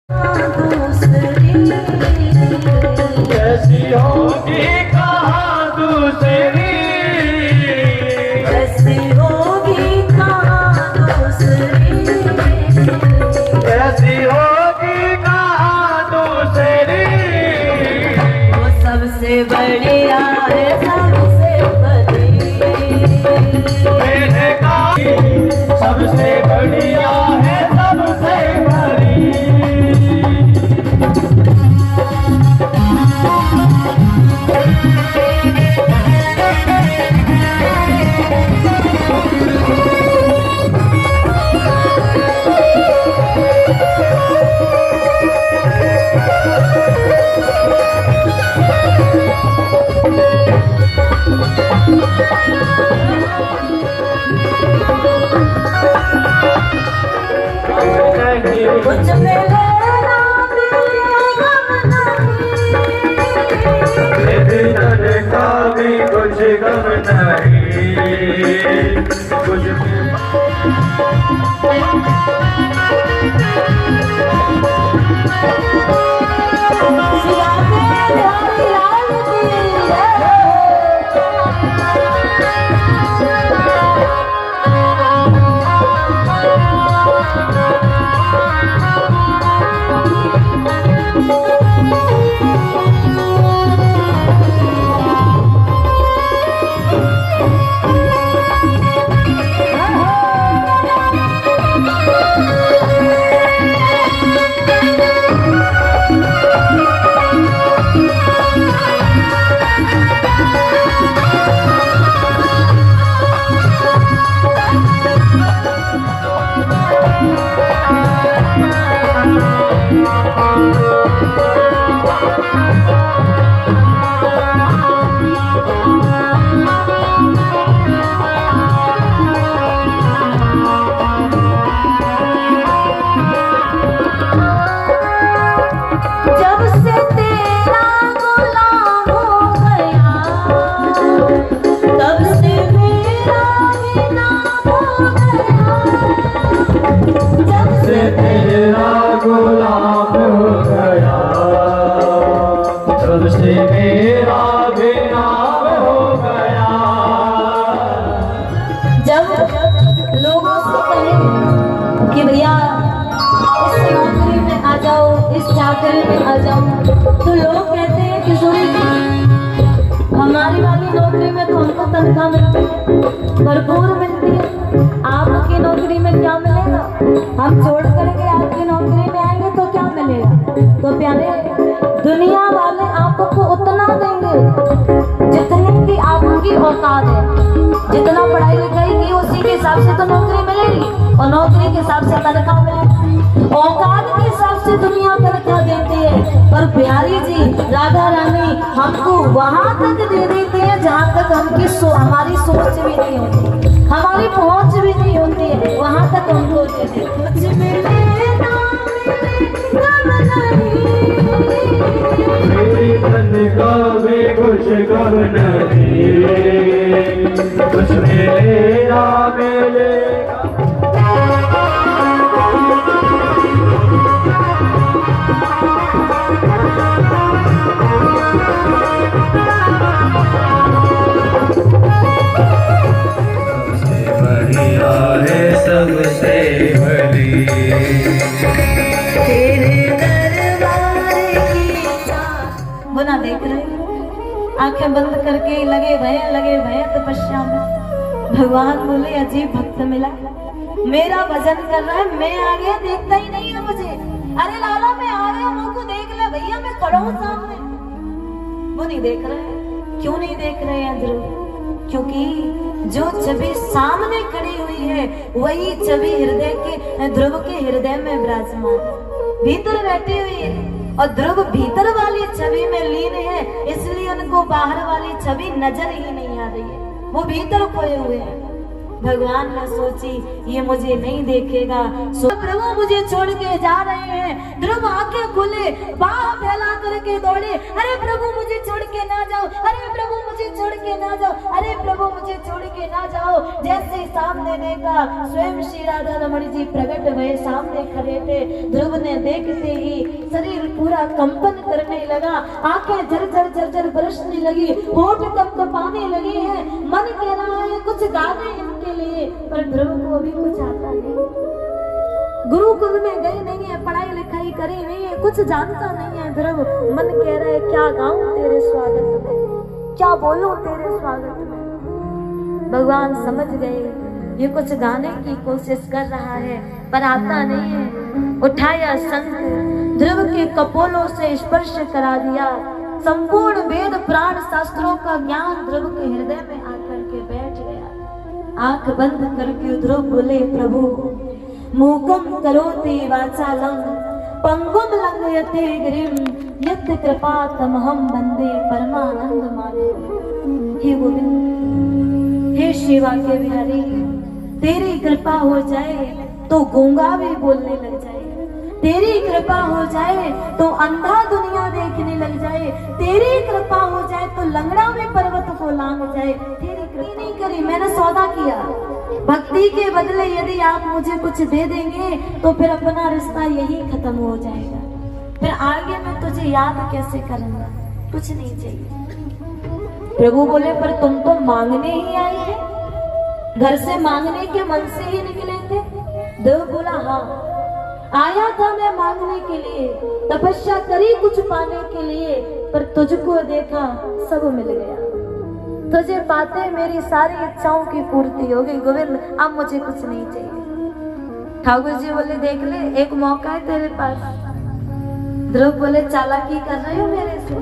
कैसी होगी कहाँ दूसरी, कैसी होगी कहाँ दूसरी, कैसी होगी कहाँ दूसरी। वो सबसे बढ़िया है सबसे बड़ी, मैंने कहा सबसे बढ़िया है सबसे बड़ी। कुछ मिले ना मिले गम नहीं, का भी कुछ गम नहीं, कुछ सिवा के हरी लाल की है। जब से तेरा गुलाम हो गया, तब से मेरा भी नाम हो गया। जब से तेरा गुलाम हो गया, तब से मेरा भी नाम हो गया। जब लोगों से कहें कि भैया इस नौकरी में आ जाओ, इस चाकरी में आ जाओ, तो लोग कहते हैं कि सुनी हमारी वाली नौकरी में तो हमको तनख्वाह मिलती है, भरपूर मिलती है, आपकी नौकरी में क्या मिलेगा? हम छोड़ करके आपकी नौकरी में आएंगे तो क्या मिलेगा? तो प्यारे, दुनिया वाले आपको उतना देंगे जितने की आपकी औकात है। जितना पढ़ाई लिखाई की उसी के हिसाब से तो नौकरी मिलेगी, और नौकरी के हिसाब से तनख्वाह मिलेगी। औकात के हिसाब से दुनिया तनख्वाह देती है, पर प्यारी जी राधा रानी हमको वहां तक दे देते हैं जहां तक हमारी सोच भी नहीं होती, हमारी पहुंच भी नहीं होती है, वहां तक हमको दे देते। कुछ मिले ना मिले गम नहीं, मेरी तनख्वाह में कुछ गम नहीं, कुछ मेरा मिलेगा। बढ़िया है सबसे बड़ी, तेरे दरबार की चाह। वो ना देख रहे, आंखें बंद करके लगे भय तपस्या में। भगवान बोले अजीब भक्त मिला, मेरा भजन कर रहा है, मैं आ गया, देखता ही नहीं है मुझे। अरे लाला मैं आ रहा हूँ, मुझको देख ले भैया, मैं खड़ा हूँ सामने। वो नहीं देख रहे। क्यों नहीं देख रहे हैं ध्रुव? क्योंकि जो छवि सामने खड़ी हुई है वही छवि हृदय के ध्रुव के हृदय में विराजमान भीतर बैठी हुई है, और ध्रुव भीतर वाली छवि में लीन है, इसलिए उनको बाहर वाली छवि नजर ही नहीं आ रही है, वो भीतर खोए हुए हैं। भगवान ने सोची ये मुझे नहीं देखेगा, प्रभु मुझे छोड़ के जा रहे हैं। ध्रुव आंखें खोले, बाह फैला करके दौड़े, अरे प्रभु मुझे छोड़ के ना जाओ, अरे प्रभु मुझे छोड़ के ना जाओ, अरे प्रभु मुझे छोड़ के ना जाओ। जैसे सामने देखा, स्वयं श्री राधा रमण जी प्रकट हुए, सामने खड़े थे। ध्रुव ने देखते ही शरीर पूरा कंपन करने लगा, आंखें झरझर झरझर बरसने लगी, होठ कपकपाने लगे हैं। मन कह रहा है कुछ गाने इनके लिए, पर ध्रुव को अभी कुछ आता नहीं। गुरुकुल में गए नहीं है, पढ़ाई लिखाई करी नहीं है, कुछ जानता नहीं है ध्रुव। मन कह रहा है क्या गाऊं तेरे स्वागत में, क्या बोलूं तेरे स्वागत में। भगवान समझ गए ये कुछ गाने की कोशिश कर रहा है पर आता नहीं है। उठाया शंख, ध्रुव के कपोलों से स्पर्श करा दिया। संपूर्ण वेद पुराण शास्त्रों का ज्ञान ध्रुव के हृदय में आकर के बैठ गया। आंख बंद करके ध्रुव बोले, प्रभु मूकम करोति वाचालम पंगुम लंघयते गिरिम यत् कृपा तमहम वंदे परमानंद माधव। हे गोविंद, हे शिवा के बिहारी, तेरी कृपा हो जाए तो गूंगा भी बोलने लग जाए, तेरी कृपा हो जाए तो अंधा दुनिया देखने लग जाए, तेरी कृपा हो जाए तो लंगड़ा भी पर्वत को लांग जाए। तेरी कृपा नहीं करी, मैंने सौदा किया। भक्ति के बदले यदि आप मुझे कुछ दे देंगे तो फिर अपना रिश्ता यही खत्म हो जाएगा, फिर आगे मैं तुझे याद कैसे करूंगा, कुछ नहीं चाहिए। प्रभु बोले, पर तुम तो मांगने ही आए हैं, घर से मांगने के मन से ही निकले थे। देव बोला, हाँ आया था मैं मांगने के लिए, तपस्या करी कुछ पाने के लिए, पर तुझको देखा सब मिल गया। तुझे पाते मेरी सारी इच्छाओं की पूर्ति हो गई। गोविंद, अब मुझे कुछ नहीं चाहिए। ठाकुर जी बोले, देख ले एक मौका है तेरे पास। ध्रुव बोले, चालाकी कर रहे हो मेरे से?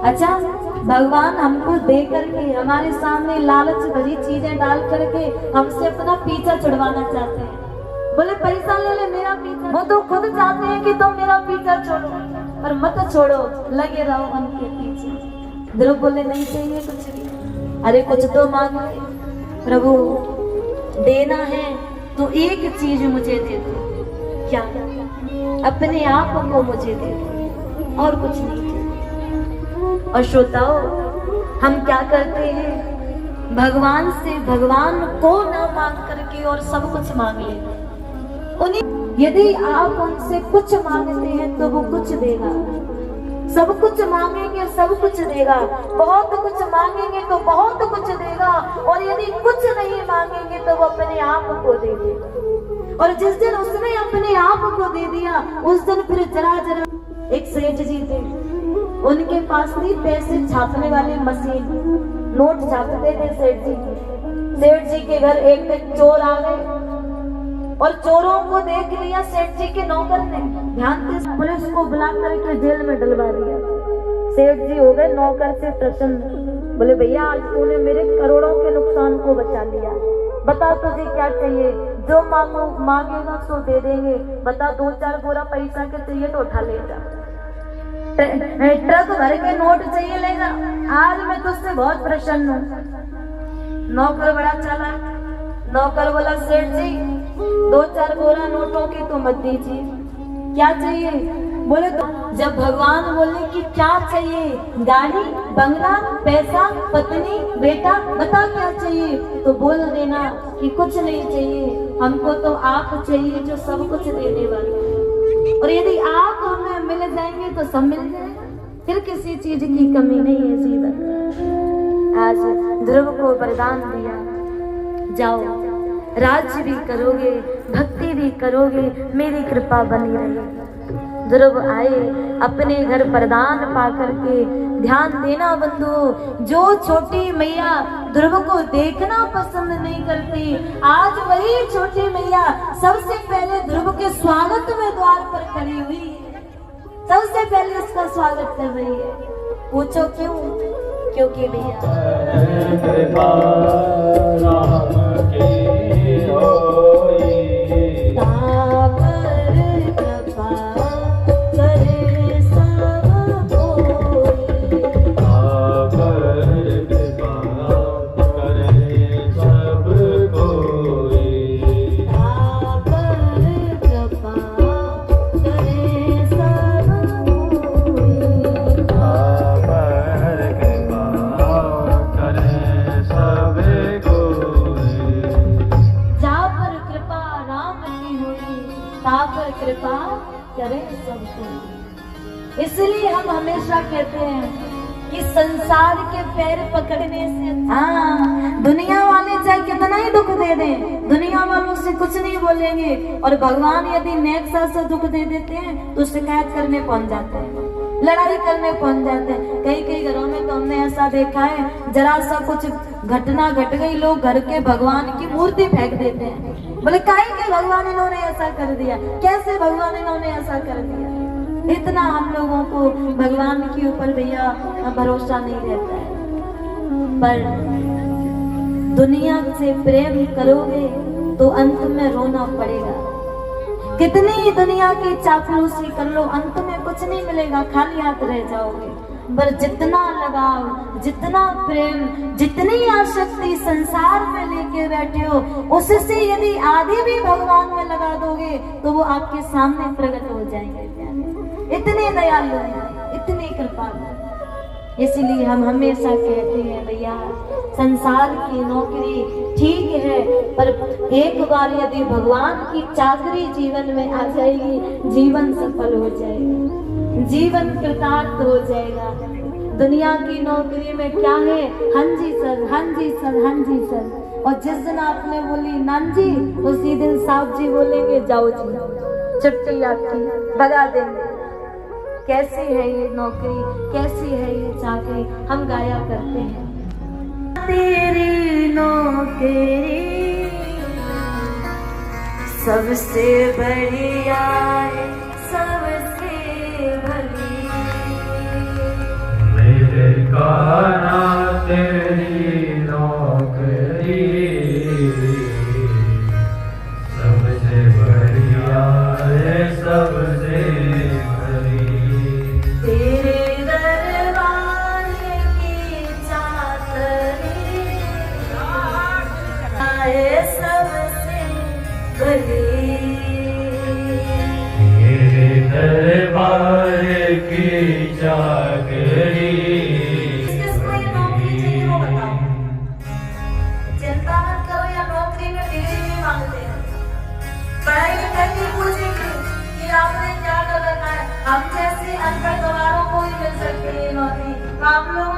अच्छा, भगवान हमको दे करके हमारे सामने लालच भरी चीजें डाल करके हमसे अपना पीछा छुड़वाना चाहते हैं। बोले, पैसा ले ले मेरा पीछा। वो तो खुद चाहते हैं कि तुम मेरा पीछा छोड़ो, पर मत छोड़ो, लगे रहो उनके पीछे। ध्रुव बोले, नहीं चाहिए कुछ भी। अरे कुछ तो मांग ले। प्रभु देना है तो एक चीज मुझे दे दो। क्या? अपने आप को मुझे दे दो, और कुछ नहीं चाहिए। और श्रोताओ, हम क्या करते हैं, भगवान से भगवान को ना मांग करके और सब कुछ मांग लेते हैं। यदि आप उनसे कुछ मांगते हैं तो वो कुछ देगा। सब कुछ मांगेंगे सब कुछ देगा, बहुत कुछ मांगेंगे तो बहुत कुछ देगा, और यदि कुछ नहीं मांगेंगे तो वो अपने आप को दे देगा। और जिस दिन उसने अपने आप को दे दिया, उस दिन फिर जरा एक सेठ जी थे, उनके पास थी पैसे छापने वाली मशीन, नोट छापते थे सेठ जी। सेठ जी के घर एक दिन चोर आ गए और चोरों को देख लिया सेठ जी के नौकर ने, ध्यान से पुलिस को बुला करके जेल में डलवा दिया। सेठ जी हो गए नौकर से प्रसन्न, बोले, भैया आज तूने मेरे करोड़ों के नुकसान को बचा लिया, बता तुझे क्या चाहिए, जो मांगेगा सो दे देंगे, बता 2-4 बोरा पैसा के चाहिए तो उठा ले जा, ट्रक भर के नोट चाहिए ले जा, आज मैं तुझसे बहुत प्रसन्न हूँ। नौकर बड़ा चला, नौकर बोला, सेठ जी 2-4 बोरा नोटों की तो मत दीजिए, क्या चाहिए? बोले, तो जब भगवान बोले कि क्या चाहिए, गाड़ी, बंगला, पैसा, पत्नी, बेटा, बता क्या चाहिए, तो बोल देना कि कुछ नहीं चाहिए, हमको तो आप चाहिए जो सब कुछ देने वाले। और यदि आप हमें मिल जाएंगे तो सब मिल जाएगा, फिर किसी चीज की कमी नहीं है जीवन। आज ध्रुव को वरदान दिया, जाओ राज्य भी करोगे, भक्ति भी करोगे, मेरी कृपा बनी रहेगी। ध्रुव आए, अपने घर वरदान पा करके, ध्यान देना बंधु, जो छोटी मैया ध्रुव को देखना पसंद नहीं करती, आज वही छोटी मैया सबसे पहले ध्रुव के स्वागत में द्वार पर खड़ी हुई है, सबसे पहले उसका स्वागत कर रही है। पूछो क्यों? क्योंकि भैया कृपा राम की होई, जाते हैं। इसलिए हम हमेशा कहते हैं कि संसार के पैर पकड़ने से, हाँ, दुनिया वाले चाहे कितना ही दुख दे दें, दुनिया वालों से कुछ नहीं बोलेंगे, और भगवान यदि नेक साथ से दुख दे देते हैं तो शिकायत करने पहुंच जाते हैं, लड़ाई करने पहुंच जाते हैं। कई कई घरों में तो हमने ऐसा देखा है, जरा सा कुछ घटना घट गई, लोग घर के भगवान की मूर्ति फेंक देते हैं। बोले काहे के भगवान इन्होंने ऐसा कर दिया, कैसे भगवान इन्होंने ऐसा कर दिया। इतना हम लोगों को भगवान के ऊपर भैया भरोसा नहीं रहता है। पर दुनिया से प्रेम करोगे तो अंत में रोना पड़ेगा। कितनी ही दुनिया की चापलूसी कर लो, अंत में कुछ नहीं मिलेगा, खाली हाथ रह जाओगे। पर जितना लगाव, जितना प्रेम, जितनी आसक्ति संसार में लेके बैठे हो, उससे यदि आधी भी भगवान में लगा दोगे तो वो आपके सामने प्रकट हो जाएंगे। इतने दयालु हैं, इतने कृपालु। इसलिए हम हमेशा कहते हैं भैया, संसार की नौकरी ठीक है, पर एक बार यदि भगवान की चाकरी जीवन में आ जाएगी, जीवन सफल हो जाएगा, जीवन कृतार्थ हो जाएगा। दुनिया की नौकरी में क्या है, हाँ जी सर, हाँ जी सर, हाँ जी सर, और जिस दिन आपने बोली नान जी, उसी दिन साहब जी बोलेंगे जाओ जी, छुट्टी आपकी, भगा देंगे। कैसी है ये नौकरी, कैसी है ये चाकरी। हम गाया करते हैं, तेरी नौकरी सबसे बढ़िया है, सबसे भली। मेरे काना तेरी नौकरी सबसे बढ़िया है, सबसे भली। तेरे दरबार की चाकरी है सबसे भली। मेरे दरबार की चाकरी। किसको ये नौकरी चाहिए वो बताओ। चिंता मत करो, या नौकरी में डिग्री नहीं मांगते हैं, पढ़ाई में करके पूछेंगे कि आपने क्या कर रखा है। हम जैसे अनपढ़ गवारों को ही मिल सकती है नौकरी, आप लोगों